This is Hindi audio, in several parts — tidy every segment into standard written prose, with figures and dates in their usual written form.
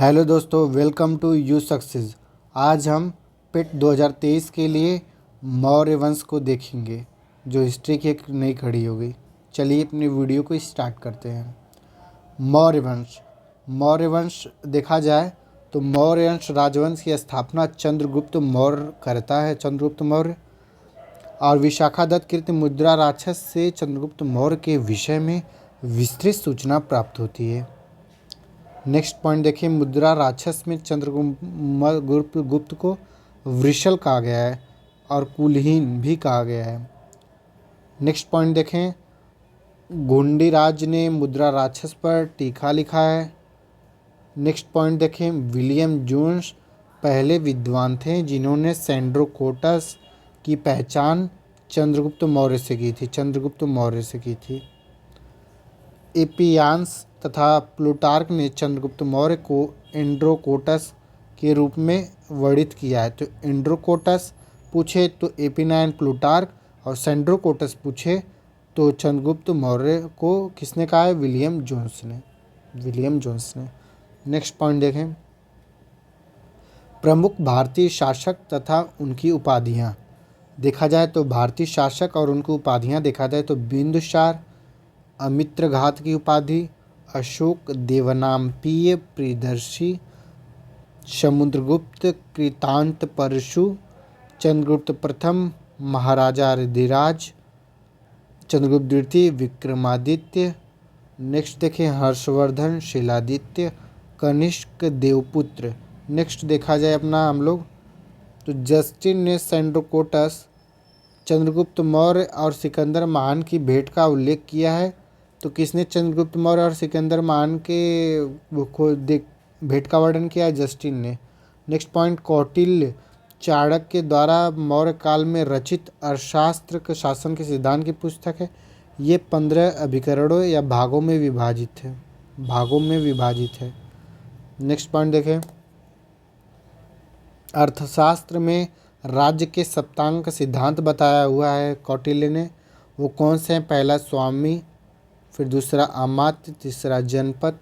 हेलो दोस्तों, वेलकम टू यू सक्सेस। आज हम पिट 2023 के लिए मौर्य वंश को देखेंगे, जो हिस्ट्री की एक नई कड़ी होगी। चलिए अपनी वीडियो को स्टार्ट करते हैं। मौर्य वंश देखा जाए तो मौर्य वंश राजवंश की स्थापना चंद्रगुप्त मौर्य करता है। चंद्रगुप्त मौर्य और विशाखादत्त कृत मुद्रा राक्षस से चंद्रगुप्त मौर्य के विषय में विस्तृत सूचना प्राप्त होती है। नेक्स्ट पॉइंट देखिए, मुद्रा राक्षस में चंद्रगुप्त को वृषल कहा गया है और कुलहीन भी कहा गया है। नेक्स्ट पॉइंट देखें, गुंडीराज ने मुद्रा राक्षस पर टीका लिखा है। नेक्स्ट पॉइंट देखें, विलियम जोन्स पहले विद्वान थे जिन्होंने सेंड्रोकोटस की पहचान चंद्रगुप्त मौर्य से की थी। एपियान्स तथा प्लूटार्क ने चंद्रगुप्त मौर्य को एंड्रोकोटस के रूप में वर्णित किया है। तो एंड्रोकोटस पूछे तो एपिनाइन प्लूटार्क, और सेंड्रोकोटस पूछे तो चंद्रगुप्त मौर्य को किसने कहा है? विलियम जोन्स ने। नेक्स्ट पॉइंट देखें, प्रमुख भारतीय शासक तथा उनकी उपाधियाँ देखा जाए तो भारतीय शासक और उनकी उपाधियाँ देखा जाए तो बिंदुसार अमित्रघात की उपाधि, अशोक देवनामप्रिय प्रियदर्शी, समुद्रगुप्त कृतांत परशु, चंद्रगुप्त प्रथम महाराजा अधिराज, चंद्रगुप्त द्वितीय विक्रमादित्य। नेक्स्ट देखें, हर्षवर्धन शिलादित्य, कनिष्क देवपुत्र। नेक्स्ट देखा जाए अपना हम लोग तो जस्टिन ने सेंड्रोकोटस, चंद्रगुप्त मौर्य और सिकंदर महान की भेंट का उल्लेख किया है। तो किसने चंद्रगुप्त मौर्य और सिकंदर महान के भेंट का वर्णन किया है? जस्टिन ने। नेक्स्ट पॉइंट, कौटिल्य चाणक्य द्वारा मौर्य काल में रचित अर्थशास्त्र के शासन के सिद्धांत की पुस्तक है। ये 15 अभिकरणों या भागों में विभाजित है। नेक्स्ट पॉइंट देखें, अर्थशास्त्र में राज्य के सप्तांग का सिद्धांत बताया हुआ है कौटिल्य ने। वो कौन से हैं? पहला स्वामी, फिर दूसरा अमात्य, तीसरा जनपद,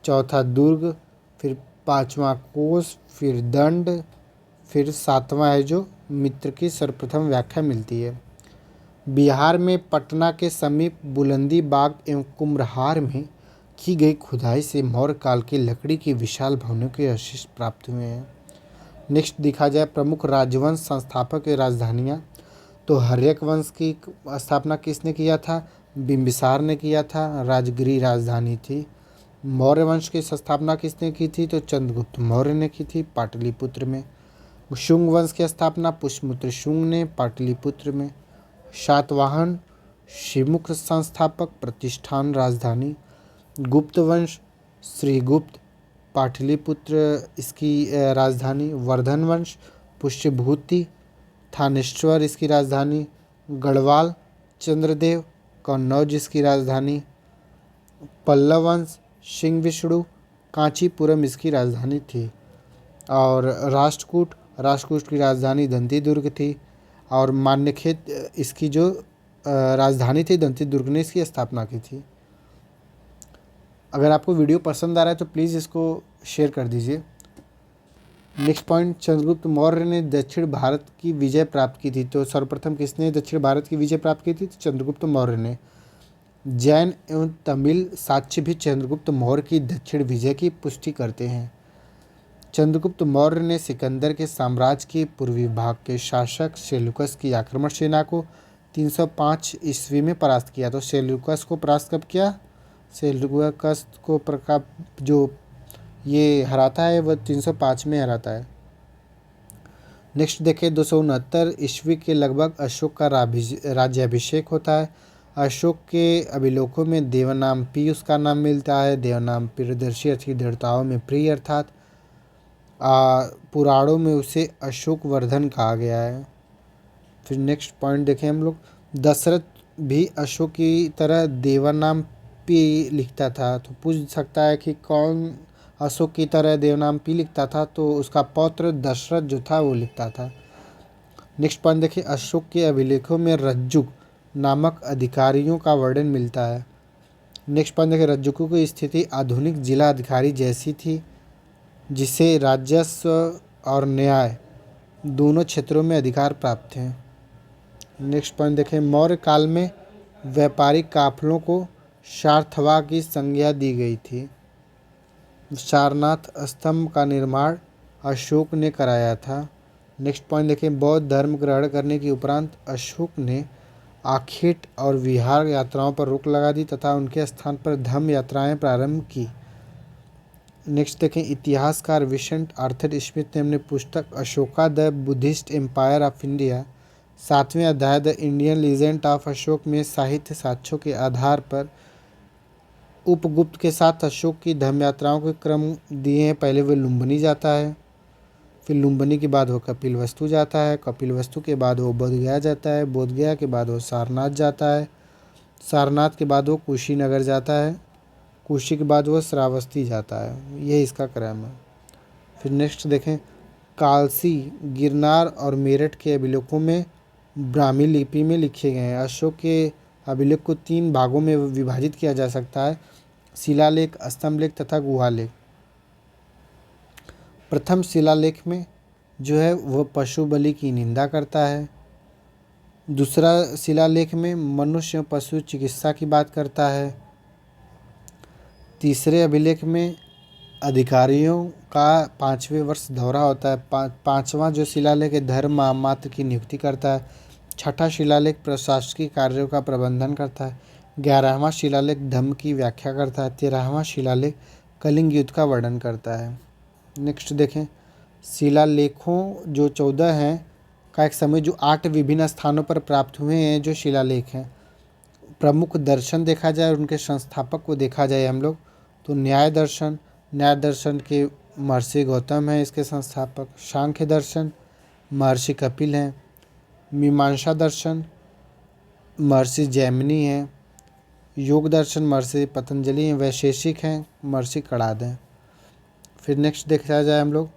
चौथा दुर्ग, फिर पांचवा कोष, फिर दंड, फिर सातवां है जो मित्र की सर्वप्रथम व्याख्या मिलती है। बिहार में पटना के समीप बुलंदी बाग एवं कुम्हरार में की गई खुदाई से मौर्य काल की लकड़ी की विशाल भवनों के अवशेष प्राप्त हुए हैं। नेक्स्ट देखा जाए प्रमुख राजवंश संस्थापक की राजधानियाँ, तो हर्यक वंश की स्थापना किसने किया था? बिंबिसार ने किया था, राजगिरी राजधानी थी। मौर्य वंश की स्थापना किसने की थी? तो चंद्रगुप्त मौर्य ने की थी, पाटलिपुत्र में। शुंग वंश की स्थापना पुष्यमित्र शुंग ने, पाटलिपुत्र में। सातवाहन शिवमुख संस्थापक, प्रतिष्ठान राजधानी। गुप्त वंश श्रीगुप्त, पाटलिपुत्र इसकी राजधानी। वर्धन वंश पुष्यभूति, थानेश्वर इसकी राजधानी। गढ़वाल चंद्रदेव, कन्नौज इसकी राजधानी। पल्लव वंश सिंह विष्णु, कांचीपुरम इसकी राजधानी थी। और राष्ट्रकूट की राजधानी दंती दुर्ग थी। और मान्यखेत इसकी जो राजधानी थी दंती दुर्ग ने इसकी स्थापना की थी। अगर आपको वीडियो पसंद आ रहा है तो प्लीज़ इसको शेयर कर दीजिए। नेक्स्ट पॉइंट, चंद्रगुप्त मौर्य ने दक्षिण भारत की विजय प्राप्त की थी। तो सर्वप्रथम किसने दक्षिण भारत की विजय प्राप्त की थी? तो चंद्रगुप्त मौर्य ने। जैन एवं तमिल साक्ष्य भी चंद्रगुप्त मौर्य की दक्षिण विजय की पुष्टि करते हैं। चंद्रगुप्त मौर्य ने सिकंदर के साम्राज्य के पूर्वी भाग के शासक सेल्यूकस की आक्रमण सेना को 305 ईस्वी में परास्त किया। तो सेल्यूकस को परास्त कब किया? सेल्यूकस को जो ये हराता है वह 305 में हराता है। नेक्स्ट देखें, 269 ईस्वी के लगभग अशोक का राज्याभिषेक होता है। अशोक के अभिलेखों में देवनामप्रिय उसका नाम मिलता है। देवनाम प्रियदर्शी अच्छी दृढ़ताओं में प्रिय, अर्थात पुराणों में उसे अशोक वर्धन कहा गया है। फिर नेक्स्ट पॉइंट देखें हम लोग, दशरथ भी अशोक की तरह देवनामप्रिय लिखता था। तो पूछ सकता है कि कौन अशोक की तरह देवनामप्रिय लिखता था? तो उसका पौत्र दशरथ जो था वो लिखता था। नेक्स्ट पॉइंट देखिए, अशोक के अभिलेखों में रज्जुक नामक अधिकारियों का वर्णन मिलता है। नेक्स्ट पॉइंट देखिए, रज्जुकों की स्थिति आधुनिक जिला अधिकारी जैसी थी। जिसे राजस्व और न्याय दोनों क्षेत्रों में अधिकार प्राप्त हैं। नेक्स्ट पॉइंट देखें, मौर्य काल में व्यापारिक काफलों को सारथवा की संज्ञा दी गई थी। सारनाथ स्तंभ का निर्माण अशोक ने कराया था। नेक्स्ट पॉइंट देखें, बौद्ध धर्म ग्रहण करने के उपरांत अशोक ने आखेट और विहार यात्राओं पर रोक लगा दी तथा उनके स्थान पर धम्म यात्राएं प्रारंभ की। नेक्स्ट देखें, इतिहासकार विंसेंट आर्थर स्मिथ ने अपनी पुस्तक Ashoka the Buddhist empire of India 7वें अध्याय the Indian legend of Ashok में साहित्य साक्ष्यों के आधार पर उपगुप्त के साथ अशोक की धम्म यात्राओं के क्रम दिए हैं। पहले वो लुम्बिनी जाता है, फिर लुम्बिनी के बाद वो कपिलवस्तु जाता है, कपिलवस्तु के बाद वो बोधगया जाता है, बोधगया के बाद वो सारनाथ जाता है, सारनाथ के बाद वो कुशीनगर जाता है, कुशी के बाद वो श्रावस्ती जाता है। ये इसका क्रम है। फिर नेक्स्ट देखें, कालसी, गिरनार और मेरठ के अभिलेखों में ब्राह्मी लिपि में लिखे गए हैं। अशोक के अभिलेख को 3 भागों में विभाजित किया जा सकता है, शिलालेख, स्तंभलेख तथा गुहालेख। प्रथम शिलालेख में जो है वह पशु बलि की निंदा करता है। दूसरा शिलालेख में मनुष्य पशु चिकित्सा की बात करता है। तीसरे अभिलेख में अधिकारियों का 5वें वर्ष दौरा होता है। पांचवा जो शिलालेख है धर्म मात्र की नियुक्ति करता है। छठा शिलालेख प्रशासकीय कार्यों का प्रबंधन करता है। 11वां शिलालेख धम्म की व्याख्या करता है। 13वां शिलालेख कलिंग युद्ध का वर्णन करता है। नेक्स्ट देखें, शिलालेखों जो 14 हैं का एक समय जो 8 विभिन्न स्थानों पर प्राप्त हुए हैं जो शिलालेख हैं। प्रमुख दर्शन देखा जाए और उनके संस्थापक को देखा जाए हम लोग तो न्याय दर्शन के महर्षि गौतम हैं इसके संस्थापक। सांख्य दर्शन महर्षि कपिल हैं। मीमांसा दर्शन महर्षि जैमिनी हैं। योग दर्शन महर्षि पतंजलि हैं। वैशेषिक हैं महर्षि कणाद हैं। फिर नेक्स्ट देखा जाए हम लोग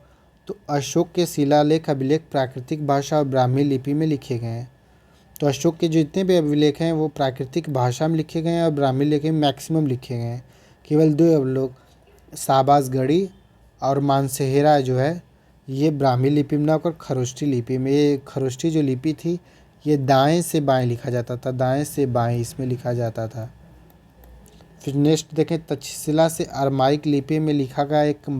तो अशोक के शिलालेख अभिलेख प्राकृतिक भाषा और ब्राह्मी लिपि में लिखे गए हैं। तो अशोक के जितने भी अभिलेख हैं वो प्राकृतिक भाषा में लिखे गए हैं और ब्राह्मी लिपि में मैक्सिमम लिखे गए हैं। केवल 2 अभिलेख साबासगढ़ी और मानसेहरा जो है ये ब्राह्मी लिपि में और खरोष्ठी लिपि में। ये खरोष्ठी जो लिपि थी ये दाएं से बाएं लिखा जाता था, दाएं से बाएं इसमें लिखा जाता था। फिर नेक्स्ट देखें, तक्षशिला से अरमाइक लिपि में लिखा गया एक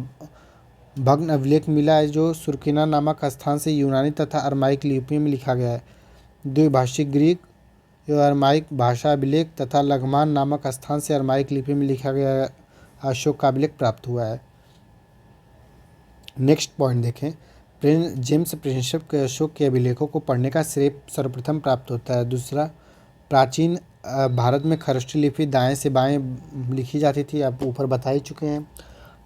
भग्न अभिलेख मिला है जो सुरकिना नामक स्थान से यूनानी तथा अरमाइक लिपि में लिखा गया है। द्विभाषिक ग्रीक एवं अरमाइक भाषा अभिलेख तथा लगमान नामक स्थान से अरमाइक लिपि में लिखा गया अशोक का अभिलेख प्राप्त हुआ है। नेक्स्ट पॉइंट देखें, जेम्स प्रिंसेप के अशोक के अभिलेखों को पढ़ने का श्रेय सर्वप्रथम प्राप्त होता है। दूसरा, प्राचीन भारत में खरोष्ठी लिपि दाएं से बाएं लिखी जाती थी, आप ऊपर बता ही चुके हैं।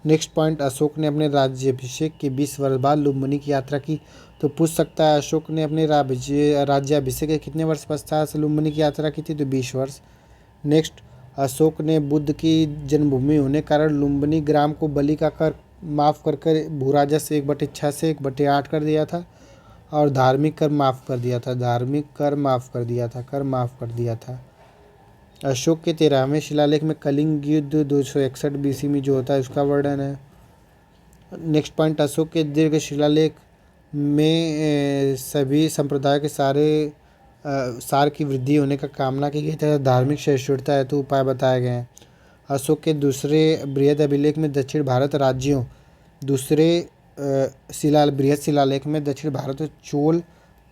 नेक्स्ट पॉइंट, अशोक ने अपने राज्याभिषेक के 20 वर्ष बाद लुम्बिनी की यात्रा की। तो पूछ सकता है अशोक ने अपने राज्याभिषेक के कितने वर्ष पश्चात लुम्बिनी की यात्रा की थी, तो 20 वर्ष। नेक्स्ट, अशोक ने बुद्ध की जन्मभूमि होने कारण लुम्बिनी ग्राम को बलि का कर माफ़ कर भूराजस्व 1/6 से 1/8 कर दिया था और धार्मिक कर माफ़ कर दिया था, कर माफ़ कर दिया था। अशोक के 13वें शिलालेख में कलिंग युद्ध 261 BC में जो होता है उसका वर्णन है। नेक्स्ट पॉइंट, अशोक के दीर्घ शिलालेख में सभी संप्रदायों के सार की वृद्धि होने का कामना की गई तथा धार्मिक सहिष्णुता हेतु उपाय बताए गए हैं। अशोक के दूसरे बृहद अभिलेख में दक्षिण भारत राज्यों बृहद शिलालेख में दक्षिण भारत चोल,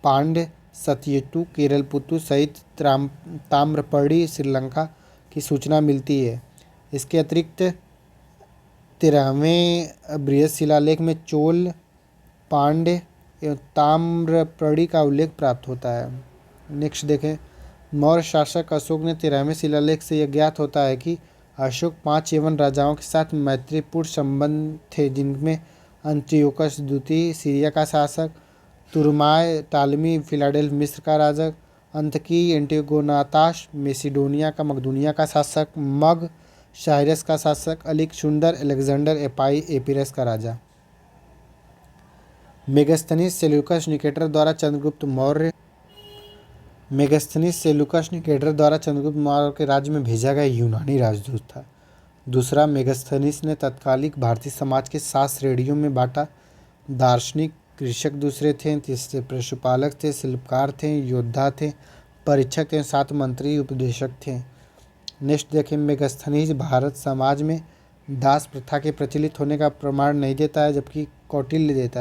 पांड्य, सतयुटु, केरलपुतु सहित ताम्रपर्णी श्रीलंका की सूचना मिलती है। इसके अतिरिक्त 13वें बृहद शिलालेख में चोल, पांड्य एवं ताम्रपर्णी का उल्लेख प्राप्त होता है। नेक्स्ट देखें, मौर्य शासक अशोक ने 13वें शिलालेख से यह ज्ञात होता है कि अशोक 5 यवन राजाओं के साथ मैत्रीपूर्ण संबंध थे, जिनमें अंत्योकस द्वितीय सीरिया का शासक, तुरमाय टालमी फिलाडेल्फ मिस्र का राजा, अंतकी एंटिगोनाताश मकदूनिया का शासक, मग साइरस का शासक, अलेक्जेंडर एपाई एपिरस का राजा। मेगास्थनीज सेल्यूकस निकेटर द्वारा चंद्रगुप्त मौर्य के राज्य में भेजा गया यूनानी राजदूत था। दूसरा, मेगास्थनीज ने तत्कालिक भारतीय समाज के 7 श्रेणियों में बांटा। दार्शनिक, कृषक दूसरे थे, तीसरे पशुपालक थे, शिल्पकार थे, योद्धा थे, परीक्षक थे, 7 मंत्री उपदेशक थे। नेक्स्ट देखें, मेगास्थनीज भारत समाज में दास प्रथा के प्रचलित होने का प्रमाण नहीं देता है, जबकि कौटिल्य देता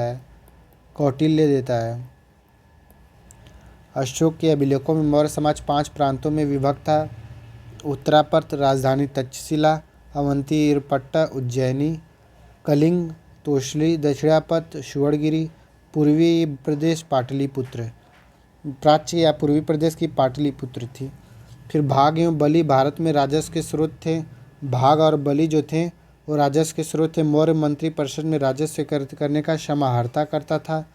है। अशोक के अभिलेखों में मौर्य समाज 5 प्रांतों में विभक्त था। उत्तरापथ राजधानी तक्षशिला, अवंती इरपट्टा उज्जैनी, कलिंग तोशली, दक्षिणापथ सुवर्णगिरी, पूर्वी प्रदेश पाटलिपुत्र। प्राच्य या पूर्वी प्रदेश की पाटलिपुत्र थी। फिर भाग एवं बलि भारत में राजस्व के स्रोत थे। भाग और बलि जो थे वो राजस्व के स्रोत थे। मौर्य मंत्री परिषद में राजस्व करने का समाहर्ता करता था।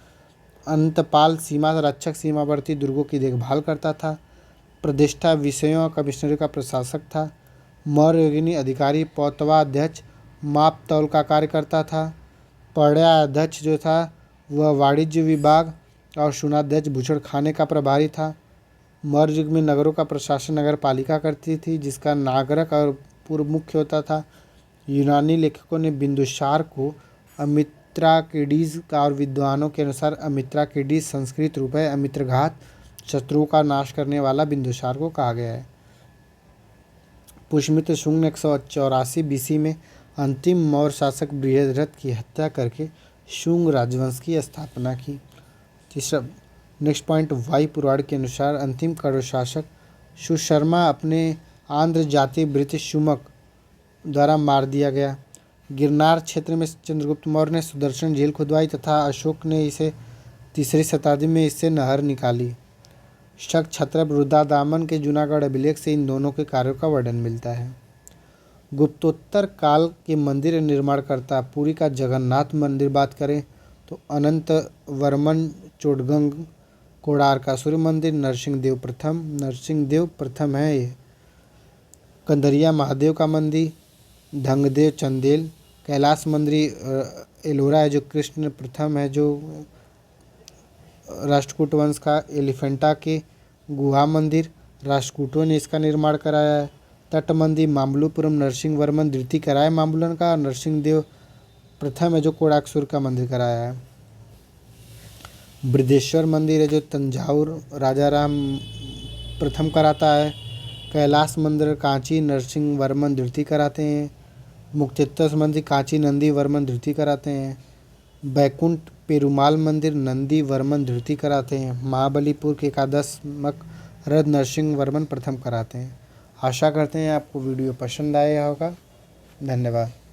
अंतपाल सीमा रक्षक सीमावर्ती दुर्गों की देखभाल करता था। प्रतिष्ठा विषयों और कमिश्नरी का प्रशासक था। मौर्यगिनी अधिकारी पौतवा अध्यक्ष माप तौल का कार्य करता था। पर्याध्यक्ष जो था वह वाणिज्य विभाग और शून्याध्यक्ष भूषण खाने का प्रभारी था। मौर्य युग में नगरों का प्रशासन नगर पालिका करती थी, जिसका नागरक और पूर्व मुख्य होता था। यूनानी लेखकों ने बिंदुसार को अमित्राकिडीज का और विद्वानों के अनुसार अमित्राकिडीज संस्कृत रूप है अमित्रघात, शत्रुओं का नाश करने वाला बिंदुसार को कहा गया है। पुष्यमित्र शुंग ने 184 BC में अंतिम मौर्य शासक बृहद्रथ की हत्या करके शुंग राजवंश की स्थापना की। तीसरा नेक्स्ट पॉइंट, वायु पुराण के अनुसार अंतिम कौरव शासक सुशर्मा अपने आंध्र जाति ब्रिटिश शुमक द्वारा मार दिया गया। गिरनार क्षेत्र में चंद्रगुप्त मौर्य ने सुदर्शन झील खुदवाई तथा अशोक ने इसे 3री शताब्दी में इससे नहर निकाली। शक छत्रप रुद्रदामन के जूनागढ़ अभिलेख से इन दोनों के कार्यों का वर्णन मिलता है। गुप्तोत्तर काल के मंदिर निर्माणकर्ता पुरी का जगन्नाथ मंदिर बात करें तो अनंत वर्मन चोडगंग, कोणार्क का सूर्य मंदिर नरसिंहदेव प्रथम है ये। कंदरिया महादेव का मंदिर धंगदेव चंदेल। कैलाश मंदिर एलोरा है जो कृष्ण प्रथम है, जो राष्ट्रकूट वंश का। एलिफेंटा के गुहा मंदिर राष्ट्रकूटों ने इसका निर्माण कराया है। तट मंदिर मामल्लपुरम नरसिंह वर्मन द्वितीय कराया मामल्लन का। नरसिंहदेव प्रथम है जो कोणार्क का मंदिर कराया है। बृहदेश्वर मंदिर है जो तंजावुर राजाराम प्रथम कराता है। कैलाश मंदिर कांची नरसिंह वर्मन द्वितीय कराते हैं। मुक्तेश्वर मंदिर कांची नंदी वर्मन द्वितीय कराते हैं। बैकुंठ पेरुमाल मंदिर नंदी वर्मन द्वितीय कराते हैं। महाबलीपुर के एकादशमक रथ नरसिंह वर्मन प्रथम कराते हैं। आशा करते हैं आपको वीडियो पसंद आया होगा। धन्यवाद।